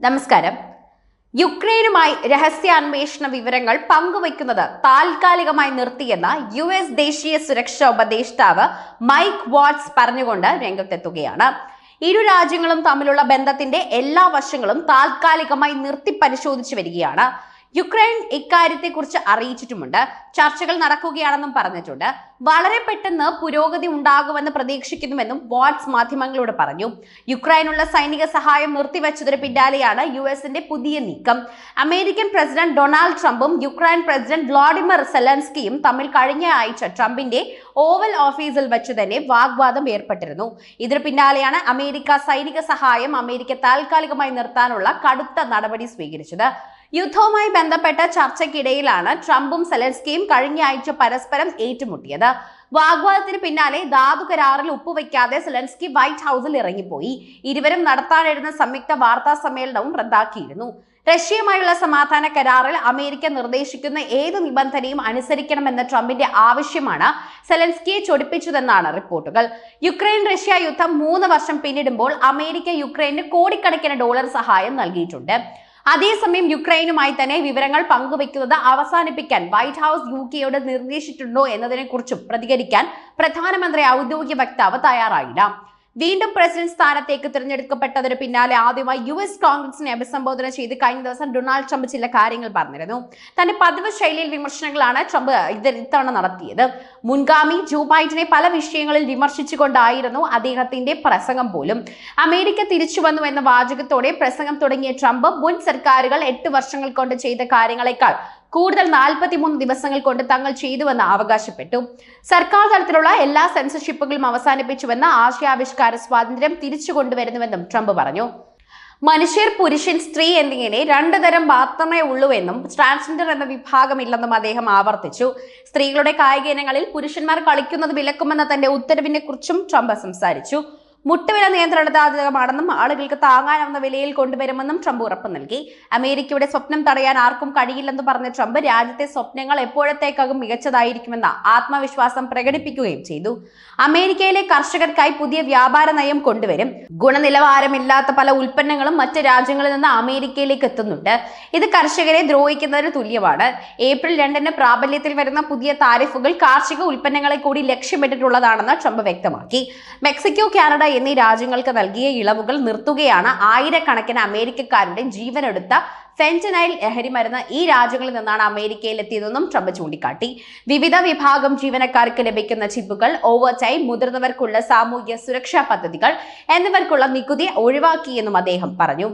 നമസ്കാരം. യുക്രൈനുമായി രഹസ്യാന്വേഷണ വിവരങ്ങൾ പങ്കുവയ്ക്കുന്നത് താൽക്കാലികമായി നിർത്തിയെന്ന US ദേശീയ സുരക്ഷാ ഉപദേഷ്ടാവ് മൈക്ക് വാട്സ് പറഞ്ഞുകൊണ്ട് രംഗത്തെത്തുകയാണ്. ഇരു രാജ്യങ്ങളും തമ്മിലുള്ള ബന്ധത്തിന്റെ എല്ലാ വശങ്ങളും താൽക്കാലികമായി നിർത്തി പരിശോധിച്ചു വരികയാണ്. യുക്രൈൻ ഇക്കാര്യത്തെക്കുറിച്ച് അറിയിച്ചിട്ടുമുണ്ട്. ചർച്ചകൾ നടക്കുകയാണെന്നും പറഞ്ഞിട്ടുണ്ട്. വളരെ പെട്ടെന്ന് പുരോഗതി ഉണ്ടാകുമെന്ന് പ്രതീക്ഷിക്കുന്നുവെന്നും വാട്സ് മാധ്യമങ്ങളോട് പറഞ്ഞു. യുക്രൈനുള്ള സൈനിക സഹായം നിർത്തിവെച്ചതിന് പിന്നാലെയാണ് യുഎസിന്റെ പുതിയ നീക്കം. അമേരിക്കൻ പ്രസിഡന്റ് ഡൊണാൾഡ് ട്രംപും യുക്രൈൻ പ്രസിഡന്റ് വ്ളാഡിമിർ സെലൻസ്കിയും തമ്മിൽ കഴിഞ്ഞ ആഴ്ച ട്രംപിന്റെ ഓവൽ ഓഫീസിൽ വെച്ച് തന്നെ വാഗ്വാദം ഏർപ്പെട്ടിരുന്നു. ഇതിന് പിന്നാലെയാണ് അമേരിക്ക സൈനിക സഹായം അമേരിക്ക താൽക്കാലികമായി നിർത്താനുള്ള കടുത്ത നടപടി സ്വീകരിച്ചത്. യുദ്ധവുമായി ബന്ധപ്പെട്ട ചർച്ചയ്ക്കിടയിലാണ് ട്രംപും സെലൻസ്കിയും കഴിഞ്ഞ ആഴ്ച പരസ്പരം ഏറ്റുമുട്ടിയത്. വാഗ്വാദത്തിന് പിന്നാലെ ധാതു കരാറിൽ ഒപ്പുവെക്കാതെ സെലൻസ്കി വൈറ്റ് ഹൌസിൽ ഇറങ്ങിപ്പോയി. ഇരുവരും നടത്താനിരുന്ന സംയുക്ത വാർത്താ സമ്മേളനവും റദ്ദാക്കിയിരുന്നു. റഷ്യയുമായുള്ള സമാധാന കരാറിൽ അമേരിക്ക നിർദ്ദേശിക്കുന്ന ഏത് നിബന്ധനയും അനുസരിക്കണമെന്ന ട്രംപിന്റെ ആവശ്യമാണ് സെലൻസ്കിയെ ചൊടിപ്പിച്ചതെന്നാണ് റിപ്പോർട്ടുകൾ. യുക്രൈൻ റഷ്യ യുദ്ധം 3 വർഷം പിന്നിടുമ്പോൾ അമേരിക്ക യുക്രൈന് കോടിക്കണക്കിന് ഡോളർ സഹായം നൽകിയിട്ടുണ്ട്. അതേസമയം യുക്രൈനുമായി തന്നെ വിവരങ്ങൾ പങ്കുവെക്കുന്നത് അവസാനിപ്പിക്കാൻ വൈറ്റ് ഹൌസ് യുകെയോട് നിർദ്ദേശിച്ചിട്ടുണ്ടോ എന്നതിനെ കുറിച്ചും പ്രതികരിക്കാൻ പ്രധാനമന്ത്രി ഔദ്യോഗിക വക്താവ് തയ്യാറായില്ല. വീണ്ടും പ്രസിഡന്റ് സ്ഥാനത്തേക്ക് തിരഞ്ഞെടുക്കപ്പെട്ടതിന് പിന്നാലെ ആദ്യമായി US കോൺഗ്രസിനെ അഭിസംബോധന ചെയ്ത് കഴിഞ്ഞ ദിവസം ഡൊണാൾഡ് ട്രംപ് ചില കാര്യങ്ങൾ പറഞ്ഞിരുന്നു. തന്റെ പതിവ് ശൈലിയിൽ വിമർശനങ്ങളാണ് ട്രംപ് ഇത്തവണ നടത്തിയത്. മുൻഗാമി ജോ ബൈഡനെ പല വിഷയങ്ങളിൽ വിമർശിച്ചുകൊണ്ടായിരുന്നു അദ്ദേഹത്തിന്റെ പ്രസംഗം പോലും. അമേരിക്ക തിരിച്ചു വന്നു എന്ന വാചകത്തോടെ പ്രസംഗം തുടങ്ങിയ ട്രംപ് മുൻ സർക്കാരുകൾ 8 വർഷങ്ങൾ കൊണ്ട് ചെയ്ത കാര്യങ്ങളെക്കാൾ കൂടുതൽ 43 ദിവസങ്ങൾ കൊണ്ട് തങ്ങൾ ചെയ്തുവെന്ന് അവകാശപ്പെട്ടു. സർക്കാർ തലത്തിലുള്ള എല്ലാ സെൻസർഷിപ്പുകളും അവസാനിപ്പിച്ചുവെന്ന് ആശയാവിഷ്കാര സ്വാതന്ത്ര്യം തിരിച്ചു കൊണ്ടുവരുന്നുവെന്നും ട്രംപ് പറഞ്ഞു. മനുഷ്യർ, പുരുഷൻ, സ്ത്രീ എന്നിങ്ങനെ 2 തരം മാത്രമേ ഉള്ളൂവെന്നും ട്രാൻസ്ജെൻഡർ എന്ന വിഭാഗമില്ലെന്നും അദ്ദേഹം ആവർത്തിച്ചു. സ്ത്രീകളുടെ കായിക ഇനങ്ങളിൽ പുരുഷന്മാർ കളിക്കുന്നത് വിലക്കുമെന്ന തന്റെ ഉത്തരവിനെ കുറിച്ചും ട്രംപ് സംസാരിച്ചു. മുട്ടുവില നിയന്ത്രണാതീതമാണെന്നും ആളുകൾക്ക് താങ്ങാനാവുന്ന വിലയിൽ കൊണ്ടുവരുമെന്നും ട്രംപ് ഉറപ്പു നൽകി. അമേരിക്കയുടെ സ്വപ്നം തടയാൻ ആർക്കും കഴിയില്ലെന്ന് പറഞ്ഞ ട്രംപ് രാജ്യത്തെ സ്വപ്നങ്ങൾ എപ്പോഴത്തേക്കാകും മികച്ചതായിരിക്കുമെന്ന ആത്മവിശ്വാസം പ്രകടിപ്പിക്കുകയും ചെയ്തു. അമേരിക്കയിലെ കർഷകർക്കായി പുതിയ വ്യാപാര നയം കൊണ്ടുവരും. ഗുണനിലവാരമില്ലാത്ത പല ഉൽപ്പന്നങ്ങളും മറ്റ് രാജ്യങ്ങളിൽ നിന്ന് അമേരിക്കയിലേക്ക് എത്തുന്നുണ്ട്. ഇത് കർഷകരെ ദ്രോഹിക്കുന്നതിന് തുല്യമാണ്. ഏപ്രിൽ 2-ന് പ്രാബല്യത്തിൽ വരുന്ന പുതിയ താരിഫുകൾ കാർഷിക ഉൽപ്പന്നങ്ങളെ കൂടി ലക്ഷ്യമിട്ടിട്ടുള്ളതാണെന്ന് ട്രംപ് വ്യക്തമാക്കി. മെക്സിക്കോ, കാനഡ എന്നീ രാജ്യങ്ങൾക്ക് നൽകിയ ഇളവുകൾ നിർത്തുകയാണ് ആയിരക്കണക്കിന് അമേരിക്കക്കാരുടെ ജീവനെടുത്ത ഫെന്റനൈൽ ലഹരിമരുന്ന് ഈ രാജ്യങ്ങളിൽ നിന്നാണ് അമേരിക്കയിൽ എത്തിയതെന്നും ട്രംപ് ചൂണ്ടിക്കാട്ടി. വിവിധ വിഭാഗം ജീവനക്കാർക്ക് ലഭിക്കുന്ന ചിപ്പുകൾ, ഓവർടൈം, മുതിർന്നവർക്കുള്ള സാമൂഹ്യ സുരക്ഷാ പദ്ധതികൾ എന്നിവർക്കുള്ള നികുതി ഒഴിവാക്കിയെന്നും അദ്ദേഹം പറഞ്ഞു.